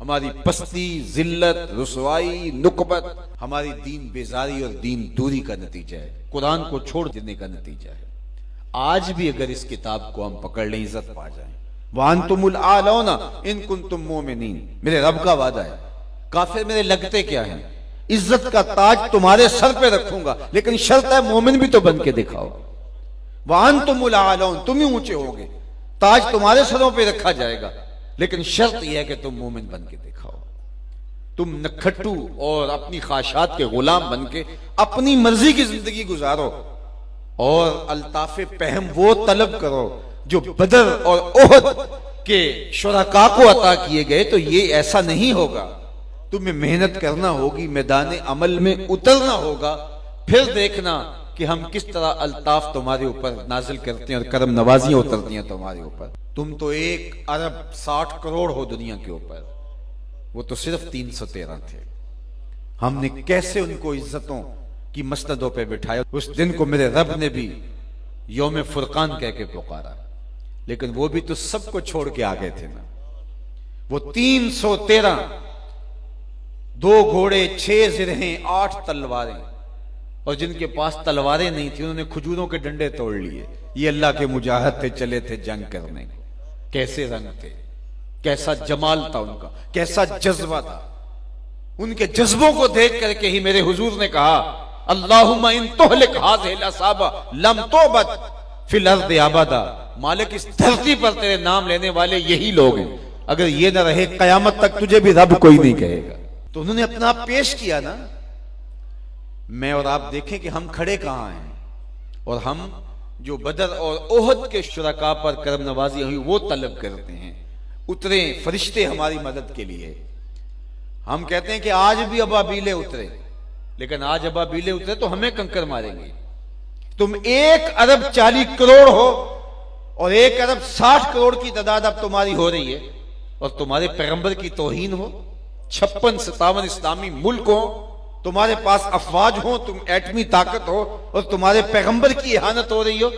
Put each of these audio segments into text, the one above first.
हमारी पस्ती, जिल्लत, रुसवाई, नुकबत हमारी दीन बेजारी और दीन दूरी का नतीजा है, कुरान को छोड़ देने का नतीजा है। आज भी अगर इस किताब को हम पकड़ लें, इज्जत पा जाएं, वांतुमुल आलौना इन कुंतुम मोमिनीन, मेरे रब का वादा है। काफिर मेरे लगते क्या हैं, इज्जत का ताज तुम्हारे सर पे रखूंगा, लेकिन शर्त है मोमिन भी तो बन के दिखाओ। वांतुमुल आलौन, तुम ही ऊंचे होगे, ताज तुम्हारे सरों पे रखा जाएगा, लेकिन शर्त यह है कि तुम मोमिन बन के दिखाओ। तुम नखट्टू और अपनी ख्वाहिशात के गुलाम बन के अपनी मर्जी की जिंदगी गुजारो और अल्ताफे पहम वो तलब करो जो बदर और ओहद के शुरका को अता किए गए। तो ये ऐसा नहीं होगा, तुम्हें मेहनत करना होगी, मैदान अमल में उतरना होगा, फिर देखना कि हम किस तरह अल्ताफ तुम्हारे ऊपर नाजिल करते हैं और करम नवाजियां उतरती हैं तुम्हारे ऊपर। तुम तो 1 अरब 60 करोड़ हो दुनिया के ऊपर, वो तो सिर्फ 313 थे। हमने कैसे उनको इज्जतों की मसनदों पे बिठाया। उस दिन को मेरे रब ने भी यौम फुरकान कह के पुकारा, लेकिन वो भी तो सबको छोड़ के आ गए थे ना। वो 313, 2 घोड़े, 6 जिरहें, 8 तलवारें, और जिनके पास तलवारें नहीं थी उन्होंने खजूरों के डंडे तोड़ लिए। ये अल्लाह के मुजाहिद थे, चले थे जंग करने। कैसे रंग थे, कैसा जमाल था उनका, कैसा जज्बा था। उनके जज्बों को देख करके ही मेरे हुजूर ने कहा, अल्लाहुम्मा इन तुहलिक हाज़िहिल असाबा लम तोबत फिल अर्दि अबदा। मालिक, इस धरती पर तेरे नाम लेने वाले यही लोग हैं, अगर ये न रहे कयामत तक तुझे भी रब कोई नहीं कहेगा। तो उन्होंने अपना आप पेश किया ना। मैं और आप देखें कि हम खड़े कहां हैं, और हम जो बदर और ओहद के शुरका पर करम नवाजी हुई वो तलब करते हैं। उतरे फरिश्ते हमारी मदद के लिए। हम कहते हैं कि आज भी अबाबीले उतरे, लेकिन आज अबाबीले उतरे तो हमें कंकर मारेंगे। तुम 1 अरब 40 करोड़ हो और 1 अरब 60 करोड़ की तादाद अब तुम्हारी हो रही है, और तुम्हारे पैगंबर की तौहीन हो। 56-57 इस्लामी मुल्क हो, तुम्हारे पास अफवाज हो, तुम एटमी ताकत हो, और तुम्हारे पैगंबर की इहानत हो रही हो।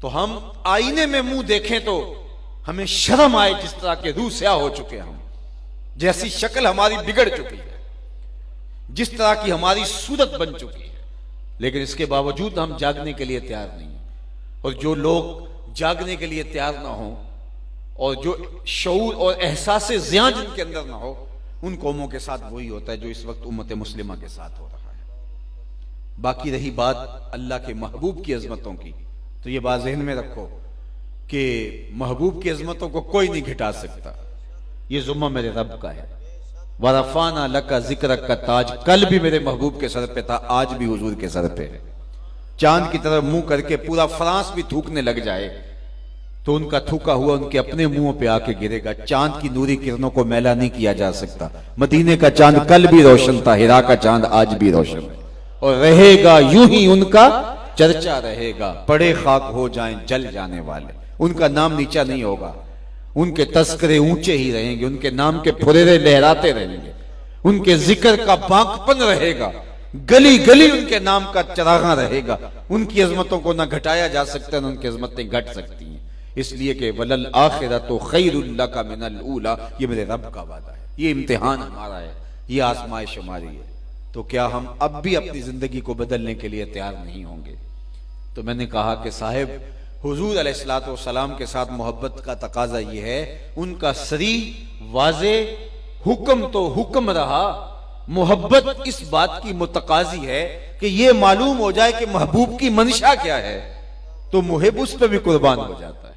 तो हम आईने में मुंह देखें तो हमें शर्म आए, जिस तरह के रूह स्याह हो चुके हम, जैसी शक्ल हमारी बिगड़ चुकी है, जिस तरह की हमारी सूरत बन चुकी है। लेकिन इसके बावजूद हम जागने के लिए तैयार नहीं हैं। और जो लोग जागने के लिए तैयार ना हो, और जो शऊर और एहसास ज़िया जिनके अंदर ना हो, उन कौमों के साथ वही होता है जो इस वक्त उम्मत मुस्लिमा के साथ हो रहा है। बाकी रही बात अल्लाह के महबूब की अजमतों की, तो ये बात ज़हन में रखो कि महबूब की अजमतों को कोई नहीं घटा सकता। ये जुम्मा मेरे रब का है। वरफाना लका जिक्र का ताज, कल भी मेरे महबूब के सर पे था, आज भी हुजूर के सर पे है। चांद की तरफ मुंह करके पूरा फ्रांस भी थूकने लग जाए तो उनका थूका हुआ उनके अपने मुंह पे आके गिरेगा। चांद की नूरी किरणों को मैला नहीं किया जा सकता। मदीने का चांद कल भी रोशन था, हिरा का चांद आज भी रोशन है, और रहेगा यूं ही उनका चर्चा रहेगा। पड़े खाक हो जाएं जल जाने वाले, उनका नाम नीचा नहीं होगा, उनके तस्करे ऊंचे ही रहेंगे, उनके नाम के फुरेरे लहराते रहेंगे, उनके जिक्र का बांकपन रहेगा, गली गली उनके नाम का चरागा रहेगा। उनकी अजमतों को ना घटाया जा सकता, ना उनकी अजमतें घट सकती हैं। इसलिए कि वलल आखिरतु खैरुल लका मिनल ऊला, ये मेरे रब का वादा है। ये इम्तिहान हमारा है, ये आजमाइश हमारी है। तो क्या हम अब भी अपनी जिंदगी को बदलने के लिए तैयार नहीं होंगे? तो मैंने कहा कि साहिब, हुजूर अलैहिस्सलातु वस्सलाम के साथ मोहब्बत का तकाजा ये है, उनका सरी वाजे हुक्म तो हुक्म रहा, मोहब्बत इस बात की मुतकाजी है कि ये मालूम हो जाए कि महबूब की मंशा क्या है, तो मुहिब उस पर भी कुर्बान हो जाता है।